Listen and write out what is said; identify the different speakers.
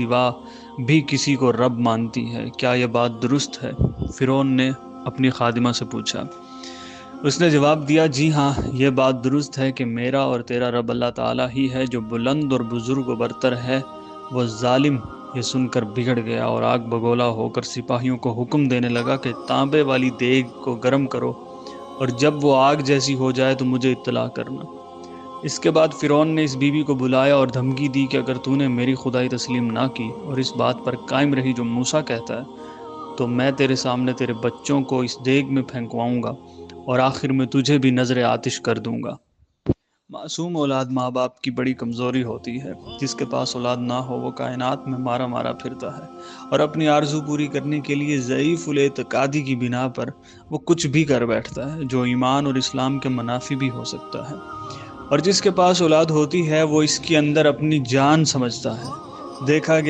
Speaker 1: سوا بھی کسی کو رب مانتی ہے، کیا یہ بات درست ہے؟ فرعون نے اپنی خادمہ سے پوچھا۔ اس نے جواب دیا، جی ہاں، یہ بات درست ہے کہ میرا اور تیرا رب اللہ تعالیٰ ہی ہے جو بلند اور بزرگ و برتر ہے۔ وہ ظالم یہ سن کر بگڑ گیا اور آگ بگولا ہو کر سپاہیوں کو حکم دینے لگا کہ تانبے والی دیگ کو گرم کرو، اور جب وہ آگ جیسی ہو جائے تو مجھے اطلاع کرنا۔ اس کے بعد فرعون نے اس بی بی کو بلایا اور دھمکی دی کہ اگر تو نے میری خدائی تسلیم نہ کی اور اس بات پر قائم رہی جو موسیٰ کہتا ہے، تو میں تیرے سامنے تیرے بچوں کو اس دیگ میں پھینکواؤں گا اور آخر میں تجھے بھی نظر آتش کر دوں گا۔ معصوم اولاد ماں باپ کی بڑی کمزوری ہوتی ہے۔ جس کے پاس اولاد نہ ہو وہ کائنات میں مارا مارا پھرتا ہے، اور اپنی آرزو پوری کرنے کے لیے ضعیف الاعتقادی کی بنا پر وہ کچھ بھی کر بیٹھتا ہے جو ایمان اور اسلام کے منافی بھی ہو سکتا ہے۔ اور جس کے پاس اولاد ہوتی ہے وہ اس کے اندر اپنی جان سمجھتا ہے۔ دیکھا گیا